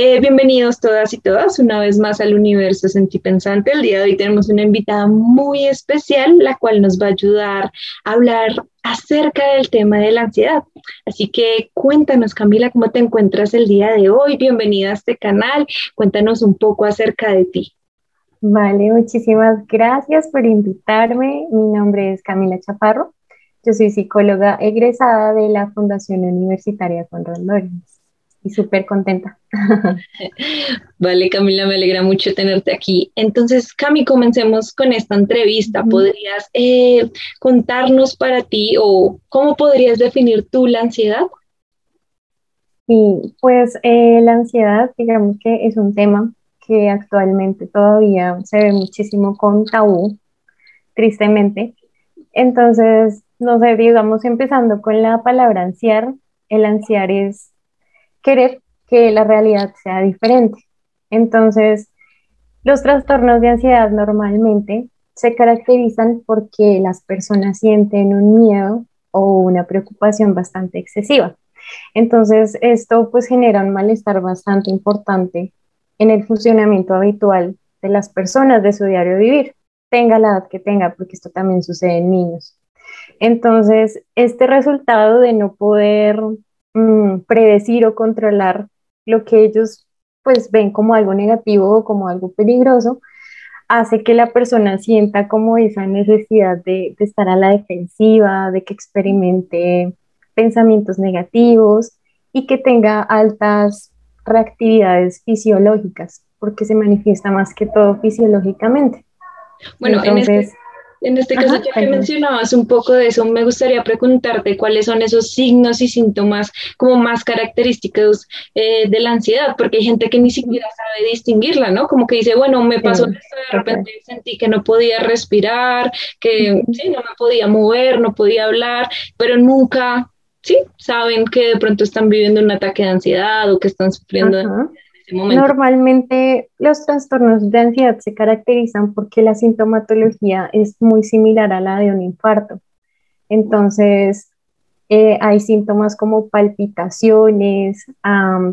Bienvenidos todas y todas una vez más al Universo Sentipensante. El día de hoy tenemos una invitada muy especial, la cual nos va a ayudar a hablar acerca del tema de la ansiedad. Así que cuéntanos, Camila, ¿cómo te encuentras el día de hoy? Bienvenida a este canal. Cuéntanos un poco acerca de ti. Vale, muchísimas gracias por invitarme. Mi nombre es Camila Chaparro. Yo soy psicóloga egresada de la Fundación Universitaria Conrad Lorenz y súper contenta. Vale, Camila, me alegra mucho tenerte aquí. Entonces, Cami, comencemos con esta entrevista. Ujú. ¿Podrías contarnos para ti o cómo podrías definir tú la ansiedad? Y pues la ansiedad, digamos que es un tema que actualmente todavía se ve muchísimo con tabú, tristemente. Entonces, no sé, digamos, empezando con la palabra ansiar, el ansiar es querer que la realidad sea diferente. Entonces, los trastornos de ansiedad normalmente se caracterizan porque las personas sienten un miedo o una preocupación bastante excesiva. Entonces, esto pues genera un malestar bastante importante en el funcionamiento habitual de las personas de su diario vivir, tenga la edad que tenga, porque esto también sucede en niños. Entonces, este resultado de no poder predecir o controlar lo que ellos pues ven como algo negativo o como algo peligroso, hace que la persona sienta como esa necesidad de estar a la defensiva, de que experimente pensamientos negativos y que tenga altas reactividades fisiológicas, porque se manifiesta más que todo fisiológicamente. Bueno, Entonces, en este caso, ajá, ya que cuéntame. mencionabas un poco de eso, me gustaría preguntarte cuáles son esos signos y síntomas como más característicos de la ansiedad, porque hay gente que ni siquiera sabe distinguirla, ¿no? Como que dice, bueno, me Sí, pasó esto, de total. repente sentí que no podía respirar, que Ujú. sí, no me podía mover, no podía hablar, pero nunca, sí, saben que de pronto están viviendo un ataque de ansiedad o que están sufriendo en Ajá. ese momento. Normalmente los trastornos de ansiedad se caracterizan porque la sintomatología es muy similar a la de un infarto. Entonces, hay síntomas como palpitaciones,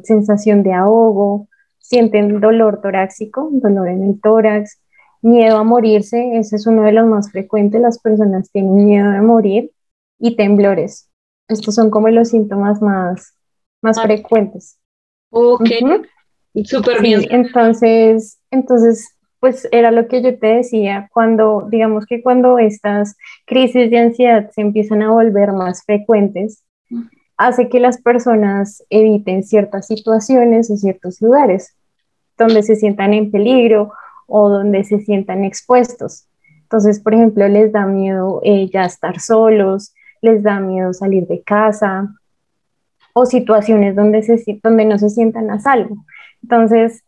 sensación de ahogo, sienten dolor torácico, dolor en el tórax, miedo a morirse, ese es uno de los más frecuentes, las personas tienen miedo de morir, y temblores. Estos son como los síntomas más Ah, frecuentes. ok, Ujú. súper bien. Sí, entonces, pues era lo que yo te decía, cuando, digamos que cuando estas crisis de ansiedad se empiezan a volver más frecuentes, hace que las personas eviten ciertas situaciones o ciertos lugares donde se sientan en peligro o donde se sientan expuestos. Entonces, por ejemplo, les da miedo ya estar solos, les da miedo salir de casa o situaciones donde no se sientan a salvo. Entonces,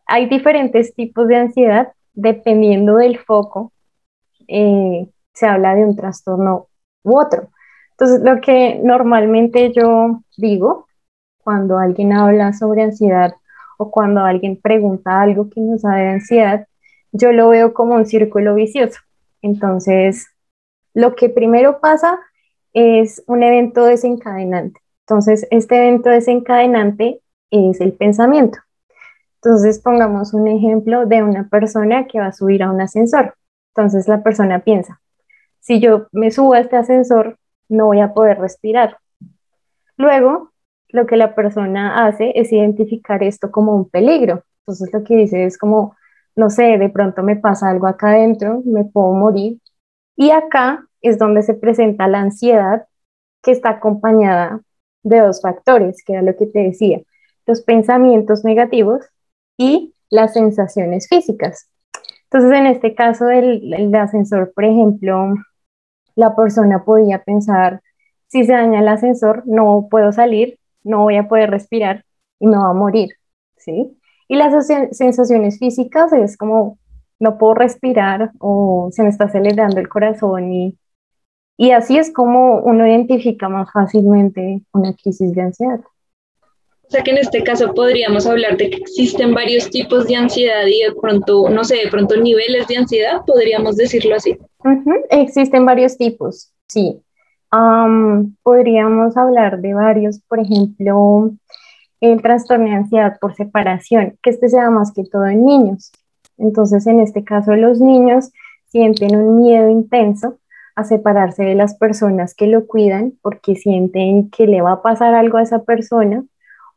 hay diferentes tipos de ansiedad dependiendo del foco. Se habla de un trastorno u otro. Entonces, lo que normalmente yo digo cuando alguien habla sobre ansiedad o cuando alguien pregunta algo que no sabe de ansiedad, yo lo veo como un círculo vicioso. Entonces, lo que primero pasa es un evento desencadenante. Entonces, este evento desencadenante es el pensamiento. Entonces, pongamos un ejemplo de una persona que va a subir a un ascensor. Entonces, la persona piensa, si yo me subo a este ascensor, no voy a poder respirar. Luego, lo que la persona hace es identificar esto como un peligro. Entonces, lo que dice es como, no sé, de pronto me pasa algo acá adentro, me puedo morir. Y acá es donde se presenta la ansiedad, que está acompañada de dos factores, que era lo que te decía, los pensamientos negativos y las sensaciones físicas. Entonces, en este caso del ascensor, por ejemplo, la persona podía pensar, si se daña el ascensor, no puedo salir, no voy a poder respirar y me va a morir, ¿sí? Y las sensaciones físicas es como, no puedo respirar o se me está acelerando el corazón y así es como uno identifica más fácilmente una crisis de ansiedad. O sea que en este caso podríamos hablar de que existen varios tipos de ansiedad y de pronto, no sé, de pronto niveles de ansiedad, podríamos decirlo así. Ujú. Existen varios tipos, sí. Podríamos hablar de varios, por ejemplo, el trastorno de ansiedad por separación, que este se da más que todo en niños. Entonces, en este caso, los niños sienten un miedo intenso a separarse de las personas que lo cuidan porque sienten que le va a pasar algo a esa persona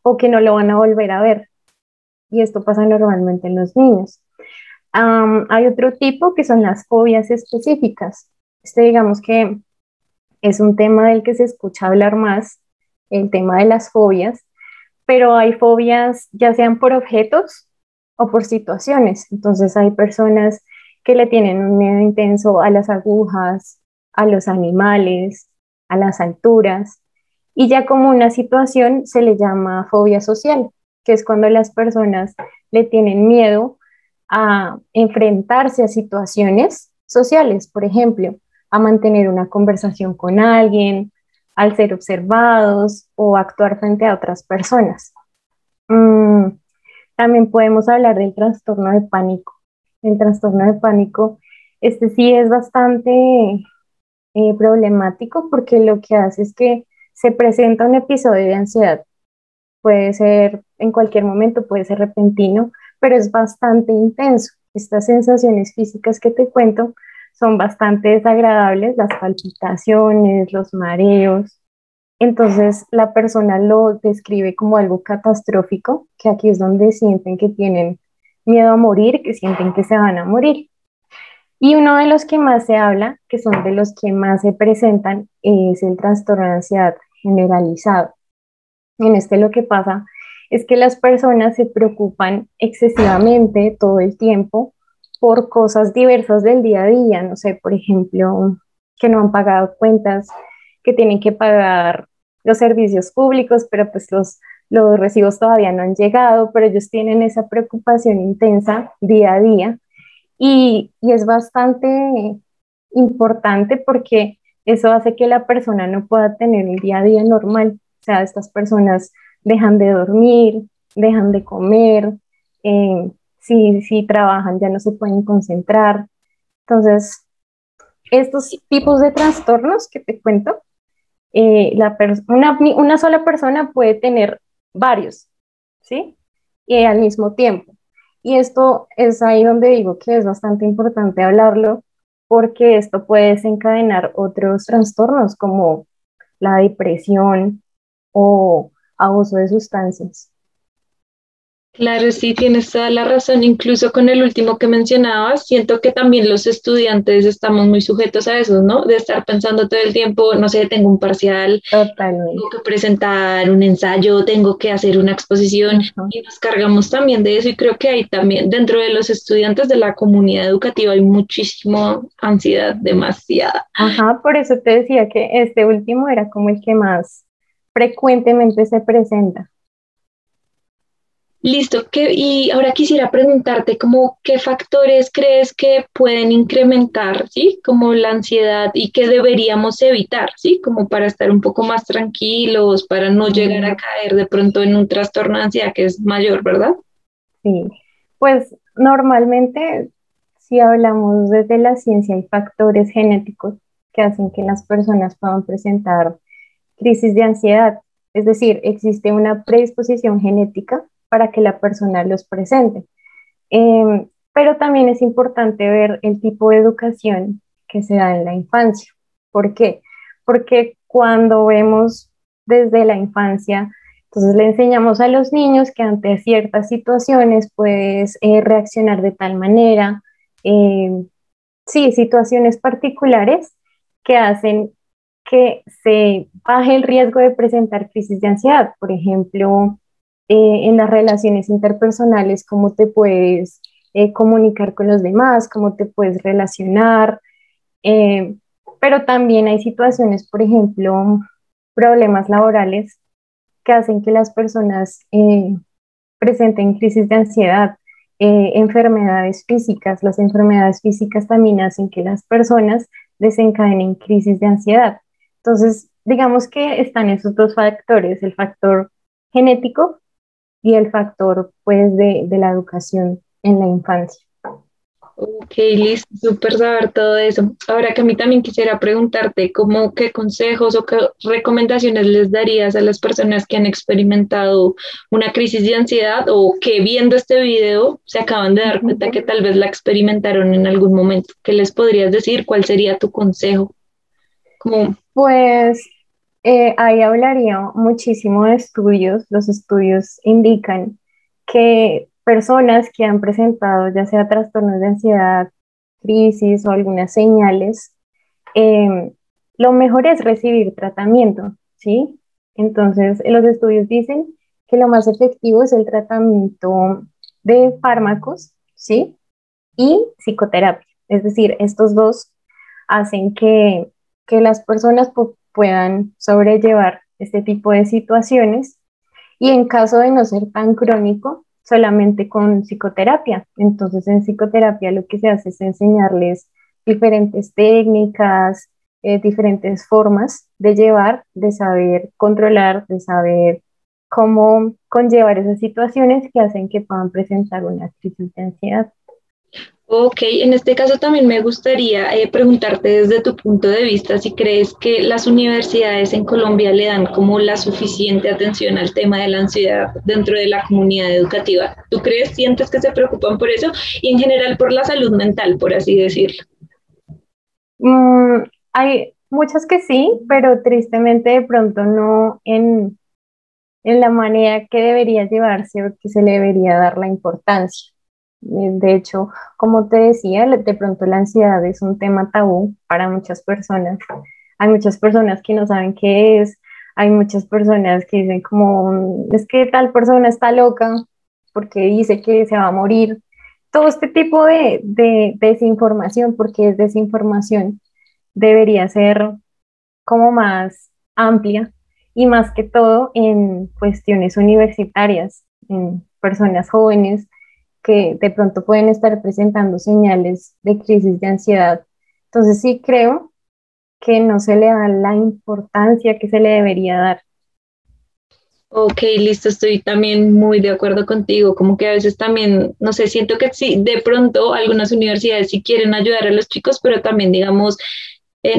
o que no lo van a volver a ver. Y esto pasa normalmente en los niños. Hay otro tipo que son las fobias específicas. Este digamos que es un tema del que se escucha hablar más, el tema de las fobias, pero hay fobias ya sean por objetos o por situaciones. Entonces hay personas que le tienen un miedo intenso a las agujas, a los animales, a las alturas, y ya como una situación se le llama fobia social, que es cuando las personas le tienen miedo a enfrentarse a situaciones sociales, por ejemplo, a mantener una conversación con alguien, al ser observados o actuar frente a otras personas. Mm, También podemos hablar del trastorno de pánico. El trastorno de pánico, este sí es bastante problemático porque lo que hace es que se presenta un episodio de ansiedad. Puede ser en cualquier momento, puede ser repentino, pero es bastante intenso. Estas sensaciones físicas que te cuento son bastante desagradables, las palpitaciones, los mareos. Entonces la persona lo describe como algo catastrófico, que aquí es donde sienten que tienen miedo a morir, que sienten que se van a morir. Y uno de los que más se habla, que son de los que más se presentan, es el trastorno de ansiedad generalizado. En este lo que pasa es que las personas se preocupan excesivamente todo el tiempo por cosas diversas del día a día, no sé, por ejemplo, que no han pagado cuentas, que tienen que pagar los servicios públicos, pero pues los recibos todavía no han llegado, pero ellos tienen esa preocupación intensa día a día y es bastante importante porque eso hace que la persona no pueda tener un día a día normal. O sea, estas personas dejan de dormir, dejan de comer, si trabajan ya no se pueden concentrar. Entonces, estos tipos de trastornos que te cuento, una sola persona puede tener varios, ¿sí? Al mismo tiempo. Y esto es ahí donde digo que es bastante importante hablarlo, porque esto puede desencadenar otros trastornos como la depresión o abuso de sustancias. Claro, sí, tienes toda la razón. Incluso con el último que mencionabas, siento que también los estudiantes estamos muy sujetos a eso, ¿no? De estar pensando todo el tiempo, no sé, tengo un parcial, tengo Totalmente. que presentar un ensayo, tengo que hacer una exposición Ujú. y nos cargamos también de eso. Y creo que hay también, dentro de los estudiantes de la comunidad educativa, hay muchísima ansiedad, demasiada. Ajá, por eso te decía que este último era como el que más frecuentemente se presenta. Listo, y ahora quisiera preguntarte como qué factores crees que pueden incrementar, ¿sí? Como la ansiedad y que deberíamos evitar, ¿sí? Como para estar un poco más tranquilos, para no llegar a Mm, caer de pronto en un trastorno de ansiedad que es mayor, ¿verdad? sí, pues normalmente si hablamos desde la ciencia hay factores genéticos que hacen que las personas puedan presentar crisis de ansiedad, es decir, existe una predisposición genética para que la persona los presente. Pero también es importante ver el tipo de educación que se da en la infancia. ¿Por qué? Porque cuando vemos desde la infancia, entonces le enseñamos a los niños que ante ciertas situaciones puedes reaccionar de tal manera, eh, sí, situaciones particulares que hacen que se baje el riesgo de presentar crisis de ansiedad. Por ejemplo, en las relaciones interpersonales, cómo te puedes comunicar con los demás, cómo te puedes relacionar, eh, pero también hay situaciones, por ejemplo, problemas laborales que hacen que las personas presenten crisis de ansiedad, enfermedades físicas. Las enfermedades físicas también hacen que las personas desencadenen crisis de ansiedad. Entonces, digamos que están esos dos factores, el factor genético y el factor pues de la educación en la infancia. Ok, listo, súper saber todo eso. Ahora que a mí también quisiera preguntarte, ¿cómo qué consejos o qué recomendaciones les darías a las personas que han experimentado una crisis de ansiedad o que viendo este video se acaban de dar cuenta que tal vez la experimentaron en algún momento? ¿Qué les podrías decir? ¿Cuál sería tu consejo? Como, Pues ahí hablaría muchísimo de estudios. Los estudios indican que personas que han presentado ya sea trastornos de ansiedad, crisis o algunas señales, eh, lo mejor es recibir tratamiento, ¿sí? Entonces, los estudios dicen que lo más efectivo es el tratamiento de fármacos, ¿sí? Y psicoterapia. Es decir, estos dos hacen que las personas puedan sobrellevar este tipo de situaciones y en caso de no ser tan crónico, solamente con psicoterapia. Entonces, en psicoterapia lo que se hace es enseñarles diferentes técnicas, diferentes formas de llevar, de saber controlar, de saber cómo conllevar esas situaciones que hacen que puedan presentar una crisis de ansiedad. ok, en este caso también me gustaría preguntarte desde tu punto de vista si crees que las universidades en Colombia le dan como la suficiente atención al tema de la ansiedad dentro de la comunidad educativa. ¿Tú crees, sientes que se preocupan por eso y en general por la salud mental, por así decirlo? Mm, hay muchas que sí, pero tristemente de pronto no en la manera que debería llevarse o que se le debería dar la importancia. De hecho, como te decía, de pronto la ansiedad es un tema tabú para muchas personas. Hay muchas personas que no saben qué es, hay muchas personas que dicen como, es que tal persona está loca porque dice que se va a morir". Todo este tipo de desinformación, porque es desinformación, debería ser como más amplia y más que todo en cuestiones universitarias, en personas jóvenes que de pronto pueden estar presentando señales de crisis de ansiedad. Entonces sí creo que no se le da la importancia que se le debería dar. Ok, listo, estoy también muy de acuerdo contigo, como que a veces también, no sé, siento que sí, de pronto algunas universidades sí quieren ayudar a los chicos, pero también, digamos,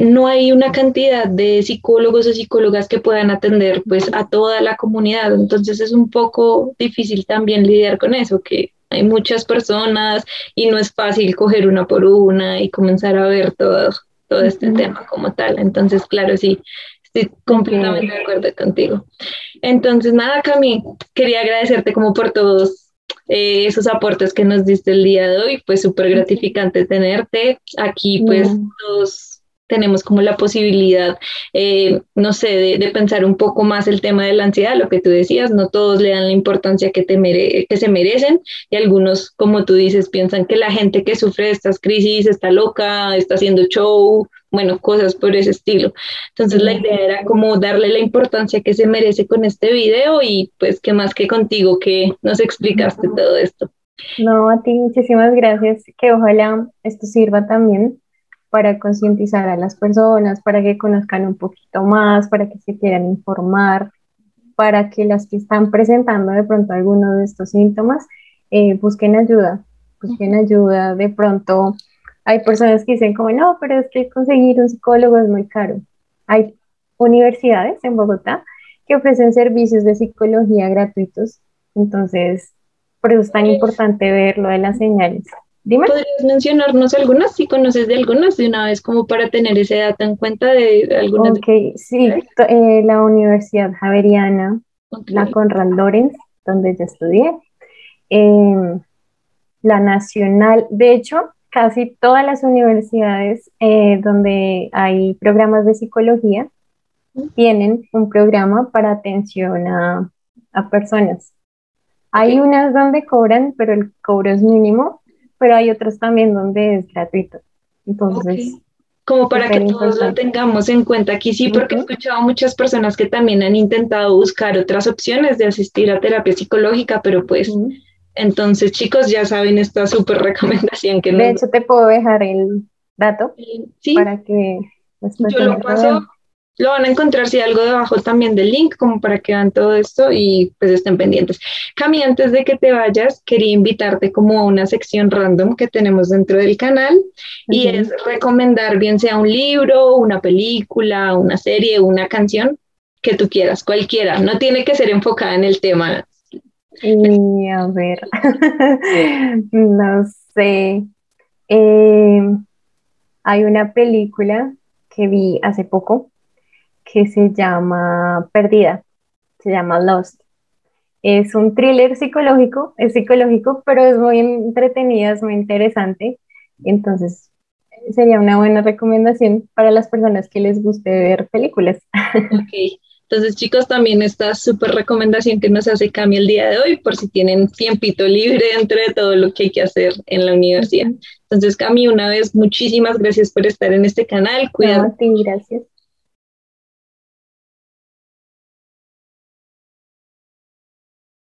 no hay una cantidad de psicólogos o psicólogas que puedan atender pues a toda la comunidad, entonces es un poco difícil también lidiar con eso, que hay muchas personas y no es fácil coger una por una y comenzar a ver todo este Ujú. tema como tal, entonces claro, sí, estoy Así completamente es. de acuerdo contigo. Entonces, nada, Cami, quería agradecerte como por todos esos aportes que nos diste el día de hoy. Fue súper gratificante tenerte aquí, pues No. todos tenemos como la posibilidad, no sé, de pensar un poco más el tema de la ansiedad, lo que tú decías, no todos le dan la importancia que se merecen y algunos, como tú dices, piensan que la gente que sufre de estas crisis está loca, está haciendo show, bueno, cosas por ese estilo. Entonces la Sí. idea era como darle la importancia que se merece con este video y pues qué más que contigo que nos explicaste todo esto. No, a ti muchísimas gracias, que ojalá esto sirva también para concientizar a las personas, para que conozcan un poquito más, para que se quieran informar, para que las que están presentando de pronto alguno de estos síntomas busquen ayuda. De pronto hay personas que dicen como, no, pero es que conseguir un psicólogo es muy caro. Hay universidades en Bogotá que ofrecen servicios de psicología gratuitos, entonces por eso es tan importante ver lo de las señales. Dime. ¿Podrías mencionarnos algunas, si conoces de algunas de una vez, como para tener ese dato en cuenta de algunas de Ok, sí, la Universidad Javeriana, la okay. Conrad Lorenz, donde yo estudié, em, la Nacional, de hecho, casi todas las universidades donde hay programas de psicología tienen un programa para atención a personas. Ok, Hay unas donde cobran, pero el cobro es mínimo, pero hay otras también donde es gratuito. ok. Entonces, Como para que súper todos lo importante. tengamos en cuenta aquí, sí, porque he Ujú. escuchado muchas personas que también han intentado buscar otras opciones de asistir a terapia psicológica, pero pues Ujú. entonces chicos ya saben esta súper recomendación que De nos... hecho, te puedo dejar el dato Sí, para que las yo lo personas lo paso vean. Lo van a encontrar si algo debajo también del link, como para que vean todo esto y pues estén pendientes. Cami, antes de que te vayas, quería invitarte como a una sección random que tenemos dentro del canal y es recomendar bien sea un libro, una película, una serie, una canción que tú quieras, cualquiera. No tiene que ser enfocada en el tema. Y a ver, no sé. Eh, Hay una película que vi hace poco que se llama Perdida, se llama Lost. Es un thriller psicológico, es psicológico, pero es muy entretenida, es muy interesante. Entonces, sería una buena recomendación para las personas que les guste ver películas. Ok. Entonces, chicos, también esta súper recomendación que nos hace Cami el día de hoy, por si tienen tiempito libre entre todo lo que hay que hacer en la universidad. Entonces, Cami, una vez, muchísimas gracias por estar en este canal. No, Cuídate. a ti, gracias.